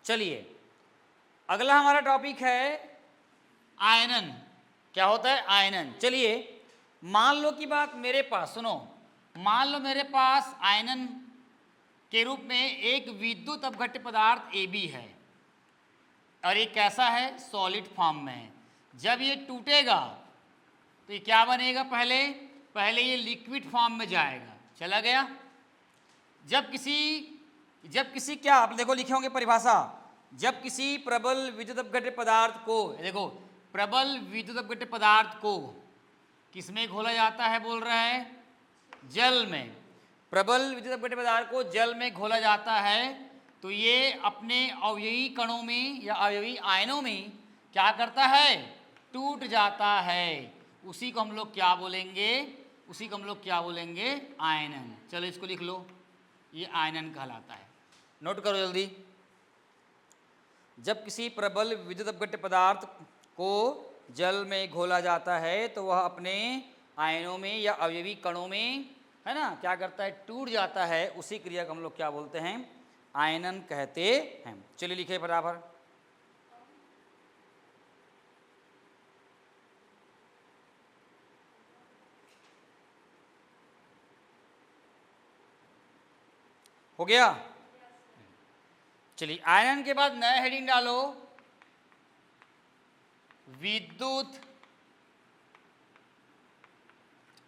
चलिए अगला हमारा टॉपिक है आयनन। क्या होता है? आयनन। चलिए मान लो की बात मेरे पास सुनो, मान लो मेरे पास आयनन के रूप में एक विद्युत अपघट्य पदार्थ AB है और ये कैसा है? सॉलिड फॉर्म में है। जब ये टूटेगा तो ये क्या बनेगा? पहले ये लिक्विड फॉर्म में जाएगा, चला गया। जब किसी क्या आप देखो लिखे होंगे परिभाषा, जब किसी प्रबल विद्युत अपघट्य पदार्थ को, देखो प्रबल विद्युत अपघट्य पदार्थ को किसमें घोला जाता है? बोल रहा है जल में। प्रबल विद्युत अपघट्य पदार्थ को जल में घोला जाता है तो ये अपने अवयवी कणों में या अवयवी आयनों में क्या करता है? टूट जाता है। उसी को हम लोग क्या बोलेंगे? आयनन। चलो इसको लिख लो, ये आयनन कहलाता है। नोट करो जल्दी। जब किसी प्रबल विद्युत अपघट्य पदार्थ को जल में घोला जाता है तो वह अपने आयनों में या अवयवी कणों में, है ना, क्या करता है? टूट जाता है। उसी क्रिया को हम लोग क्या बोलते हैं? आयनन कहते हैं। चलिए लिखे बराबर। हो गया? चलिए आयनन के बाद नया हेडिंग डालो, विद्युत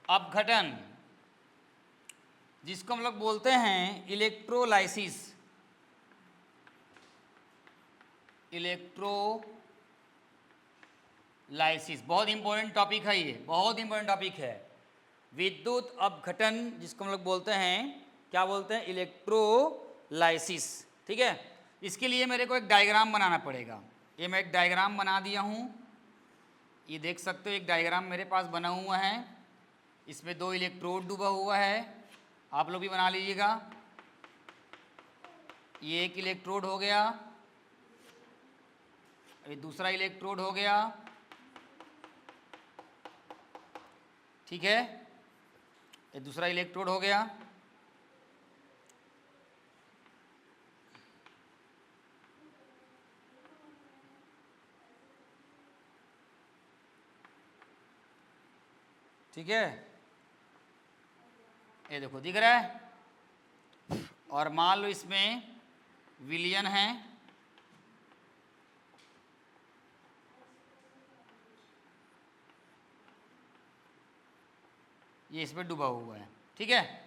अपघटन, जिसको हम लोग बोलते हैं इलेक्ट्रोलाइसिस। बहुत इंपॉर्टेंट टॉपिक है ये, बहुत इंपॉर्टेंट टॉपिक है। विद्युत अपघटन जिसको हम लोग बोलते हैं, क्या बोलते हैं? इलेक्ट्रोलाइसिस। ठीक है, इसके लिए मेरे को एक डायग्राम बनाना पड़ेगा। ये मैं एक डायग्राम बना दिया हूँ, ये देख सकते हो एक डायग्राम मेरे पास बना हुआ है। इसमें 2 इलेक्ट्रोड डूबा हुआ है, आप लोग भी बना लीजिएगा। ये एक इलेक्ट्रोड हो गया, ये दूसरा इलेक्ट्रोड हो गया, ठीक है, ये दूसरा इलेक्ट्रोड हो गया। ठीक है, ये देखो दिख रहा है। और मान लो इसमें विलयन है, ये इसमें डूबा हुआ है। ठीक है,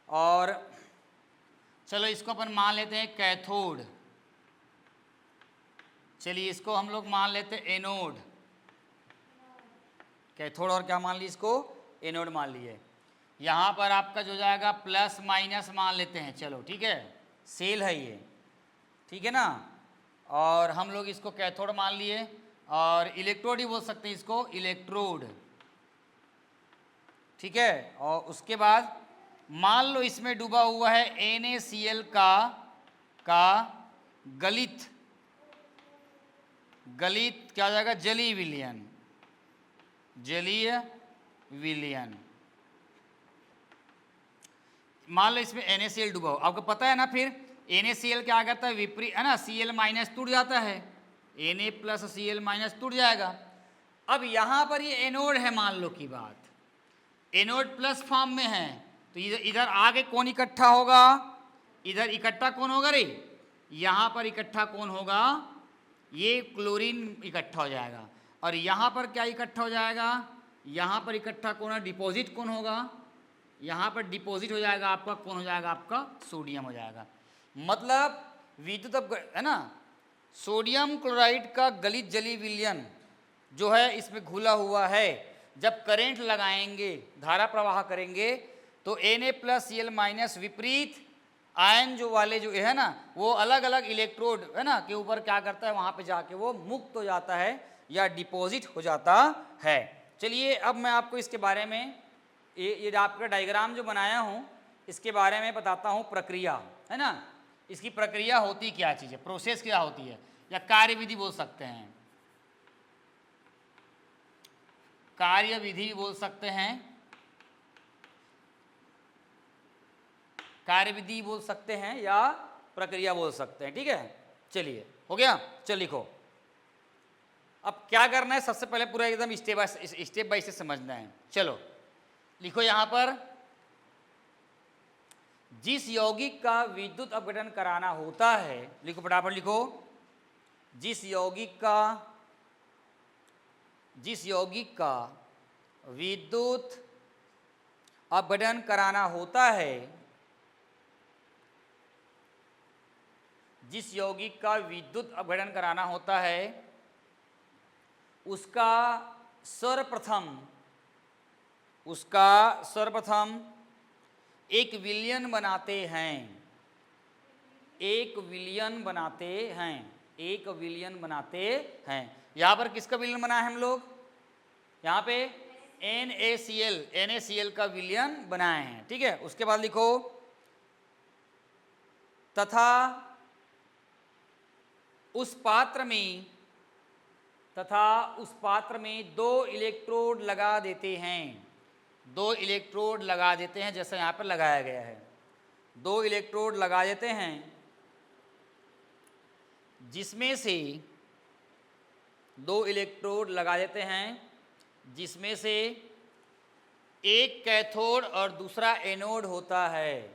और चलो इसको अपन मान लेते हैं कैथोड। चलिए इसको हम लोग मान लेते हैं एनोड। कैथोड और क्या मान ली? इसको एनोड मान लिए। यहाँ पर आपका जो जाएगा प्लस माइनस मान लेते हैं। चलो ठीक है, सेल है ये, ठीक है ना। और हम लोग इसको कैथोड मान लिए, और इलेक्ट्रोड ही बोल सकते हैं इसको, इलेक्ट्रोड। ठीक है, और उसके बाद मान लो इसमें डूबा हुआ है NaCl का गलित क्या हो जाएगा? जलीय विलयन। मान लो इसमें NaCl डूबा हो, आपको पता है ना, फिर NaCl क्या करता है? विपरीत, है ना, Cl माइनस टूट जाता है, Na प्लस Cl माइनस टूट जाएगा। अब यहाँ पर ये एनोड है, मान लो की बात, एनोड प्लस फॉर्म में है, तो इधर आगे कौन इकट्ठा होगा? इधर इकट्ठा कौन होगा रे? यहाँ पर इकट्ठा कौन होगा? ये क्लोरीन इकट्ठा हो जाएगा। और यहाँ पर क्या इकट्ठा हो जाएगा? यहाँ पर इकट्ठा कौन है? डिपॉजिट कौन होगा? यहाँ पर डिपॉजिट हो जाएगा आपका, कौन हो जाएगा? आपका सोडियम हो जाएगा। मतलब विद्युत, है ना, सोडियम क्लोराइड का गलित जलीय विलयन जो है इसमें घुला हुआ है। जब करंट लगाएंगे, धारा प्रवाह करेंगे, तो Na प्लस Cl माइनस विपरीत आयन जो वाले जो है ना, वो अलग अलग इलेक्ट्रोड, है ना, के ऊपर क्या करता है? वहाँ पे जाके वो मुक्त हो जाता है या डिपॉजिट हो जाता है। चलिए अब मैं आपको इसके बारे में, ये आपका डायग्राम जो बनाया हूँ, इसके बारे में बताता हूँ प्रक्रिया, है ना। इसकी प्रक्रिया होती क्या चीज़ है, प्रोसेस क्या होती है, या कार्यविधि बोल सकते हैं, कार्यविधि बोल सकते हैं, कार्यविधि बोल सकते हैं या प्रक्रिया बोल सकते हैं। ठीक है, चलिए हो गया। चल लिखो, अब क्या करना है, सबसे पहले पूरा एकदम स्टेप बाय स्टेप समझना है। चलो लिखो यहाँ पर, जिस यौगिक का विद्युत अपघटन कराना होता है, लिखो फटाफट लिखो, जिस यौगिक का विद्युत अपघटन कराना होता है, जिस यौगिक का विद्युत अपघटन कराना होता है, उसका सर्वप्रथम एक विलयन बनाते हैं। यहाँ पर किसका विलयन बना है हम लोग, यहाँ पे NaCl का विलयन बनाए हैं, ठीक है। उसके बाद लिखो, तथा उस पात्र में 2 इलेक्ट्रोड लगा देते हैं, जैसा यहाँ पर लगाया गया है। 2 इलेक्ट्रोड लगा देते हैं, जिसमें से एक कैथोड और दूसरा एनोड होता है,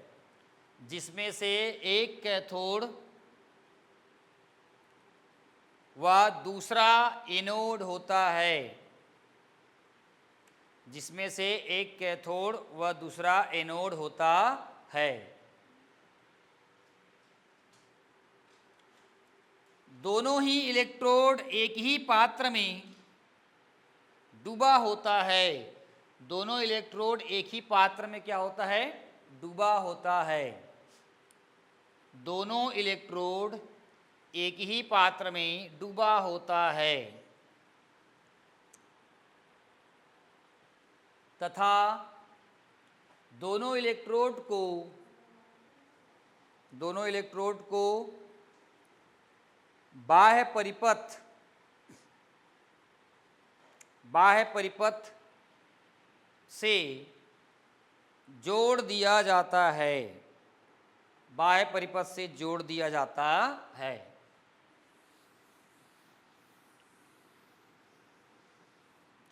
जिसमें से एक कैथोड व दूसरा एनोड होता है, दोनों ही इलेक्ट्रोड एक ही पात्र में डूबा होता है। दोनों इलेक्ट्रोड एक ही पात्र में क्या होता है, डूबा होता है। दोनों इलेक्ट्रोड एक ही पात्र में डूबा होता है, तथा दोनों इलेक्ट्रोड को बाह्य परिपथ से जोड़ दिया जाता है।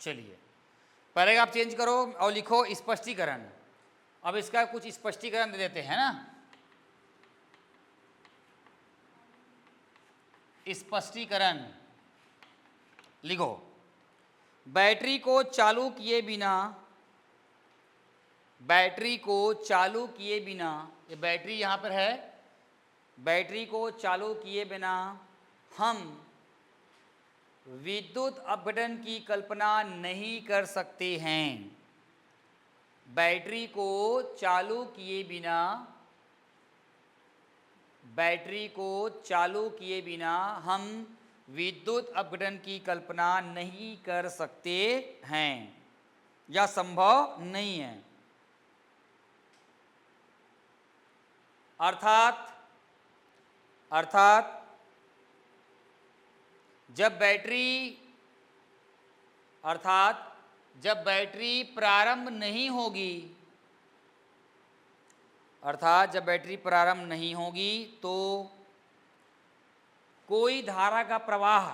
चलिए पैराग्राफ चेंज करो और लिखो स्पष्टीकरण। अब इसका कुछ स्पष्टीकरण दे देते हैं ना। स्पष्टीकरण लिखो, बैटरी को चालू किए बिना, ये बैटरी यहाँ पर है, बैटरी को चालू किए बिना हम विद्युत अपघटन की कल्पना नहीं कर सकते हैं। बैटरी को चालू किए बिना हम विद्युत अपघटन की कल्पना नहीं कर सकते हैं या संभव नहीं है। अर्थात जब बैटरी प्रारंभ नहीं होगी तो कोई धारा का प्रवाह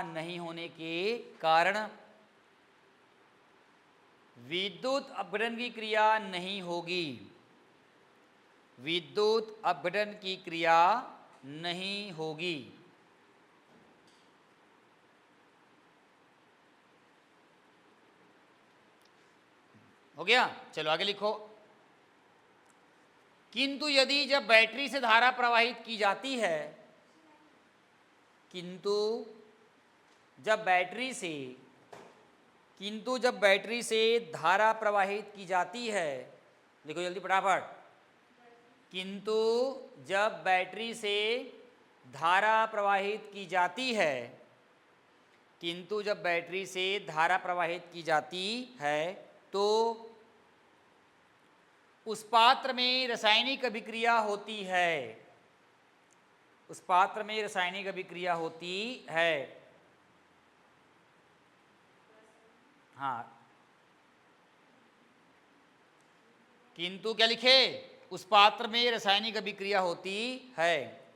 नहीं होने के कारण विद्युत अपघटन की क्रिया नहीं होगी। हो गया। चलो आगे लिखो, किंतु यदि जब बैटरी से धारा प्रवाहित की जाती है, किंतु जब बैटरी से धारा प्रवाहित की जाती है, देखो जल्दी फटाफट, किंतु जब बैटरी से धारा प्रवाहित की जाती है तो उस पात्र में रासायनिक अभिक्रिया होती है। हाँ, किंतु क्या लिखे, उस पात्र में रासायनिक अभिक्रिया होती है,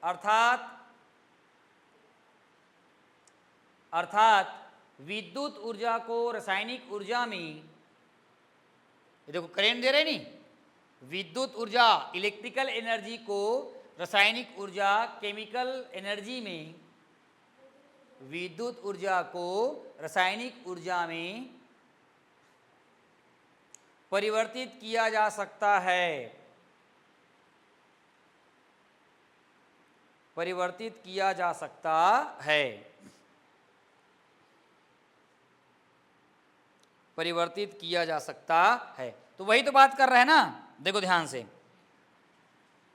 अर्थात विद्युत ऊर्जा को रासायनिक ऊर्जा में, ये देखो करेंट दे रहे नहीं, विद्युत ऊर्जा इलेक्ट्रिकल एनर्जी को रासायनिक ऊर्जा केमिकल एनर्जी में, विद्युत ऊर्जा को रासायनिक ऊर्जा में परिवर्तित किया जा सकता है, परिवर्तित किया जा सकता है, परिवर्तित किया जा सकता है। तो वही तो बात कर रहे हैं ना, देखो ध्यान से,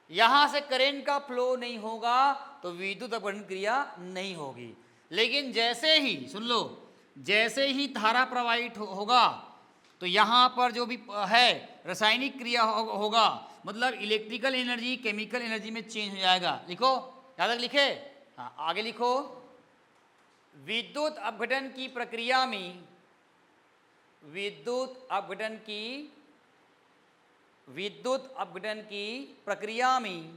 यहां से करंट का फ्लो नहीं होगा तो विद्युत अपघटन क्रिया नहीं होगी, लेकिन जैसे ही, सुन लो, जैसे ही धारा प्रवाहित होगा तो यहाँ पर जो भी है रासायनिक क्रिया होगा, मतलब इलेक्ट्रिकल एनर्जी केमिकल एनर्जी में चेंज हो जाएगा। लिखो, याद तक लिखे, हाँ आगे लिखो, विद्युत अपघटन की प्रक्रिया में, विद्युत अपघटन की प्रक्रिया में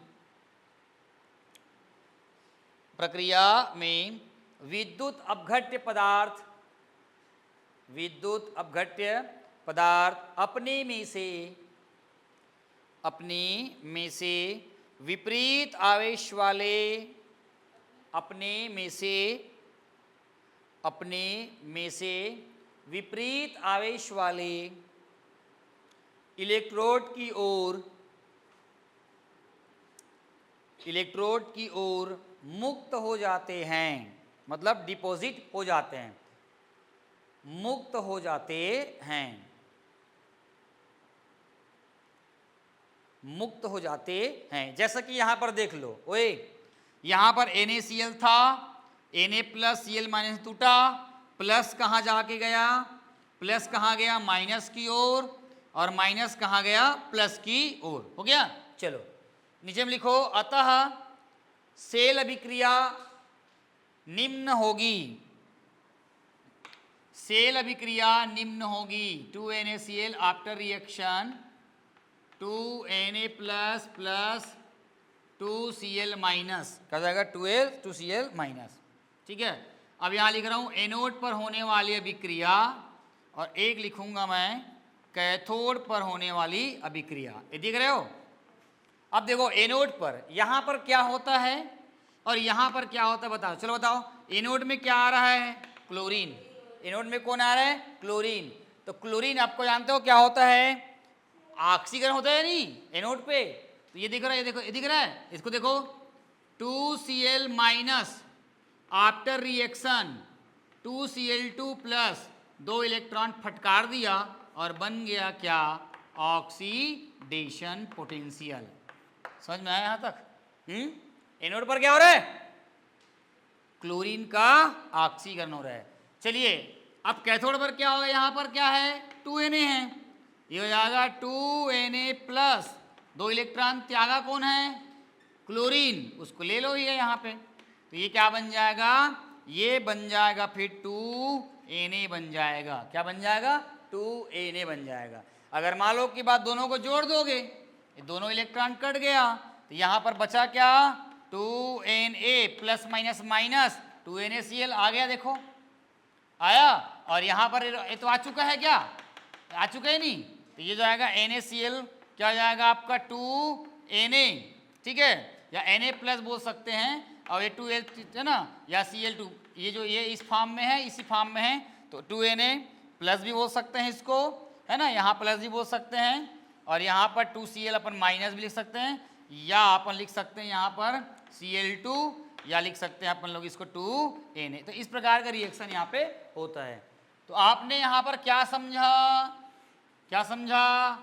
विद्युत अपघट्य पदार्थ अपने में से विपरीत आवेश वाले इलेक्ट्रोड की ओर मुक्त हो जाते हैं, मतलब डिपॉजिट हो जाते हैं, मुक्त हो जाते हैं, मुक्त हो जाते हैं। जैसा कि यहां पर देख लो, ओए यहां पर NaCl था, Na प्लस Cl माइनस टूटा, प्लस कहाँ जाके गया, प्लस कहाँ गया, माइनस की ओर, और माइनस कहाँ गया, प्लस की ओर, हो गया। चलो नीचे में लिखो, अतः सेल अभिक्रिया निम्न होगी, सेल अभिक्रिया निम्न होगी, 2NaCl after reaction 2Na plus plus 2Cl minus, क्या जाएगा 2Cl माइनस, ठीक है। अब यहाँ लिख रहा हूँ एनोड पर होने वाली अभिक्रिया, और एक लिखूंगा मैं कैथोड पर होने वाली अभिक्रिया, ये देख रहे हो। अब देखो एनोड पर, यहाँ पर क्या होता है और यहाँ पर क्या होता है, बताओ, चलो बताओ। एनोड में क्या आ रहा है, क्लोरीन, एनोड में कौन आ रहा है, क्लोरीन। तो क्लोरीन आपको जानते हो क्या होता है, ऑक्सीजन होता है नहीं एनोड पे। तो ये दिख रहा है, ये देखो, ये दिख रहा है, इसको देखो, 2Cl minus after reaction 2Cl2 plus, 2 electron फटकार दिया और बन गया क्या, ऑक्सीडेशन पोटेंशियल। समझ में आया यहां तक? एनोड पर क्या हो रहा है, क्लोरीन का ऑक्सीकरण हो रहा है। चलिए अब कैथोड पर क्या होगा, यहां पर क्या है, 2Na है, ये हो जाएगा 2Na प्लस, 2 इलेक्ट्रॉन त्यागा कौन है, क्लोरीन, उसको ले लो ये यहाँ पे, तो ये क्या बन जाएगा, ये बन जाएगा फिर 2Na बन जाएगा, क्या बन जाएगा, 2Na बन जाएगा। अगर मान लो कि बात दोनों को जोड़ दोगे, ये दोनों इलेक्ट्रॉन कट गया, तो यहाँ पर बचा क्या, 2Na plus minus minus 2NaCl आ गया, देखो आया, और यहाँ पर ये तो आ चुका है, क्या आ चुका है नहीं, तो ये जो आएगा NaCl क्या हो जाएगा आपका 2Na, ठीक है, या Na प्लस बोल सकते हैं, और ये 2L है ना, या Cl2, ये जो ये इस फॉर्म में है, इसी फॉर्म में है, तो 2Na प्लस भी बोल सकते हैं इसको, है ना, यहाँ प्लस भी बोल सकते हैं, और यहाँ पर 2Cl अपन माइनस भी लिख सकते हैं, या अपन लिख सकते हैं यहाँ पर Cl2, या लिख सकते हैं अपन लोग इसको 2Na। तो इस प्रकार का रिएक्शन यहाँ पे होता है। तो आपने यहाँ पर क्या समझा, क्या समझा,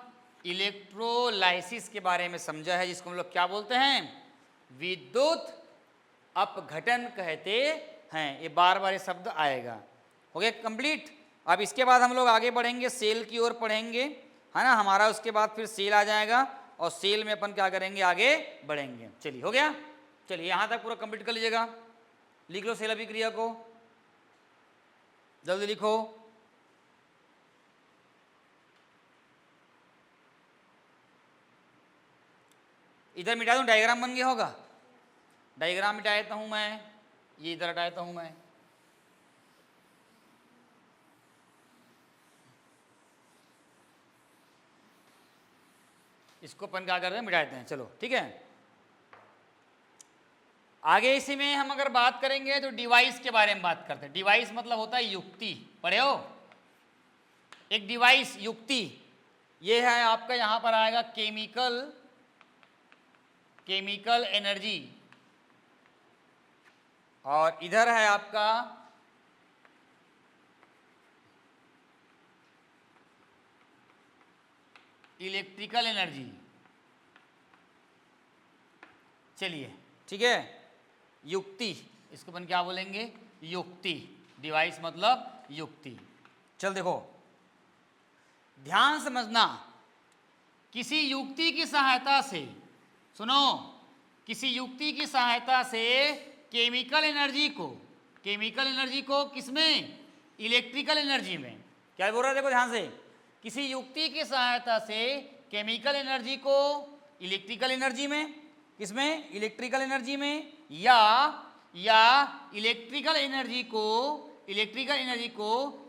इलेक्ट्रोलाइसिस के बारे में समझा है, जिसको हम लोग क्या बोलते हैं, विद्युत अपघटन कहते हैं। ये बार बार ये शब्द आएगा। हो गया कंप्लीट। अब इसके बाद हम लोग आगे बढ़ेंगे, सेल की ओर पढ़ेंगे, है ना, हमारा उसके बाद फिर सेल आ जाएगा, और सेल में अपन क्या करेंगे, आगे बढ़ेंगे। चलिए हो गया, चलिए यहाँ तक पूरा कंप्लीट कर लीजिएगा। लिख लो सेल अभिक्रिया को, जल्दी लिखो। इधर मिटा दूं, डायग्राम बन गया होगा। डायग्राम मिटा देता हूं मैं, ये इधर हटा देता हूं मैं। इसको अपन क्या कर रहे हैं, मिटा देते हैं, चलो ठीक है। आगे इसी में हम अगर बात करेंगे तो डिवाइस के बारे में बात करते हैं। डिवाइस मतलब होता है युक्ति, पढ़े हो? एक डिवाइस युक्ति, ये है आपका, यहां पर आएगा केमिकल एनर्जी, और इधर है आपका इलेक्ट्रिकल एनर्जी। चलिए ठीक है, युक्ति, इसको अपन क्या बोलेंगे, युक्ति। डिवाइस मतलब युक्ति। चल देखो, ध्यान समझना, किसी युक्ति की सहायता से, सुनो, किसी युक्ति की सहायता से केमिकल एनर्जी को किसमें, इलेक्ट्रिकल एनर्जी में, क्या बोल रहा है देखो ध्यान से, किसी युक्ति की सहायता से केमिकल एनर्जी को इलेक्ट्रिकल एनर्जी में, किसमें, इलेक्ट्रिकल एनर्जी में, या इलेक्ट्रिकल एनर्जी को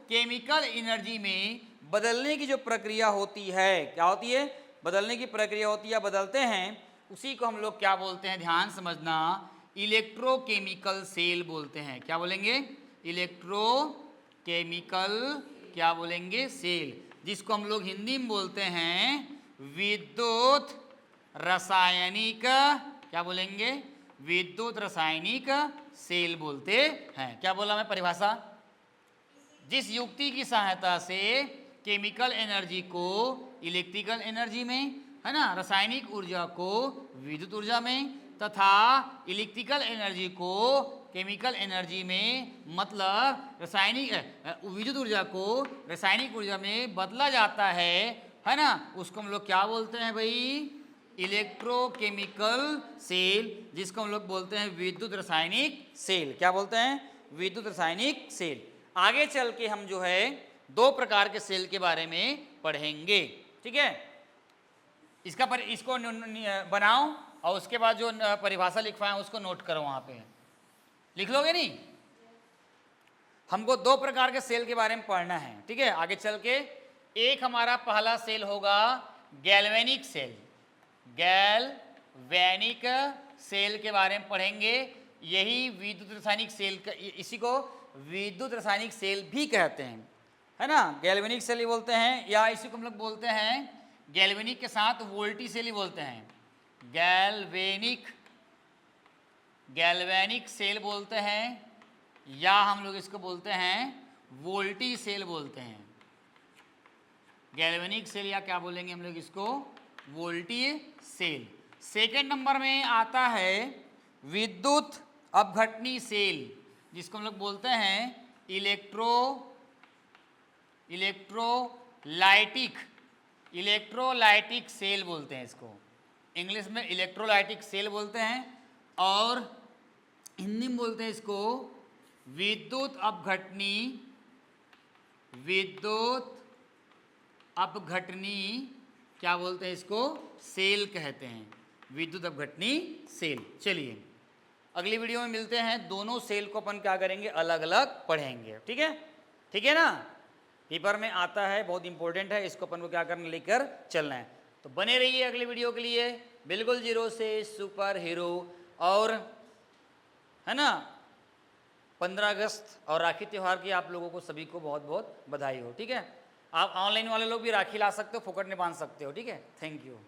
केमिकल एनर्जी में बदलने की जो प्रक्रिया होती है, क्या होती है, बदलने की प्रक्रिया होती है, बदलते हैं, उसी को हम लोग क्या बोलते हैं, ध्यान समझना, इलेक्ट्रोकेमिकल सेल बोलते हैं। क्या बोलेंगे, इलेक्ट्रोकेमिकल, क्या बोलेंगे, सेल, जिसको हम लोग हिंदी में बोलते हैं विद्युत रासायनिक, क्या बोलेंगे, विद्युत रासायनिक सेल बोलते हैं। क्या बोला मैं परिभाषा, जिस युक्ति की सहायता से केमिकल एनर्जी को इलेक्ट्रिकल एनर्जी में, है ना, रासायनिक ऊर्जा को विद्युत ऊर्जा में, तथा इलेक्ट्रिकल एनर्जी को केमिकल एनर्जी में, मतलब रासायनिक विद्युत ऊर्जा को रासायनिक ऊर्जा में बदला जाता है ना, उसको हम लोग क्या बोलते हैं भाई, इलेक्ट्रोकेमिकल सेल, जिसको हम लोग बोलते हैं विद्युत रासायनिक सेल। क्या बोलते हैं, विद्युत रासायनिक सेल। आगे चल के हम जो है 2 प्रकार के सेल के बारे में पढ़ेंगे, ठीक है। इसको बनाओ और उसके बाद जो परिभाषा लिखवाएं उसको नोट करो, वहां पे लिख लोगे नहीं। हमको 2 प्रकार के सेल के बारे में पढ़ना है, ठीक है। आगे चल के एक हमारा पहला सेल होगा गैल्वेनिक सेल, गैल्वेनिक सेल के बारे में पढ़ेंगे। यही विद्युत रासायनिक सेल का, इसी को विद्युत रासायनिक सेल भी कहते हैं, है ना, गैल्वेनिक सेल ही बोलते हैं, या इसी को हम लोग बोलते हैं गैल्वेनिक के साथ वोल्टी सेल ही बोलते हैं, गैल्वेनिक सेल बोलते हैं, या हम लोग इसको बोलते हैं वोल्टी सेल बोलते हैं। गैल्वेनिक सेल, या क्या बोलेंगे हम लोग इसको, वोल्टी सेल। सेकंड नंबर में आता है विद्युत अपघटनी सेल, जिसको हम लोग बोलते हैं इलेक्ट्रोलाइटिक सेल बोलते हैं इसको। इंग्लिश में इलेक्ट्रोलाइटिक सेल बोलते हैं, और हिंदी में बोलते हैं इसको विद्युत अपघटनी, क्या बोलते हैं इसको, सेल कहते हैं, विद्युत अपघटनी सेल। चलिए अगली वीडियो में मिलते हैं, दोनों सेल को अपन क्या करेंगे, अलग अलग पढ़ेंगे, ठीक है, ठीक है ना। पेपर में आता है, बहुत इंपॉर्टेंट है, इसको अपन को क्या करना, लेकर चलना है। तो बने रहिए अगली वीडियो के लिए, बिल्कुल जीरो से सुपर हीरो। और है ना, 15 अगस्त और राखी त्यौहार की आप लोगों को सभी को बहुत बहुत बधाई हो, ठीक है। आप ऑनलाइन वाले लोग भी राखी ला सकते हो, फोकट में बांध सकते हो, ठीक है। Thank you.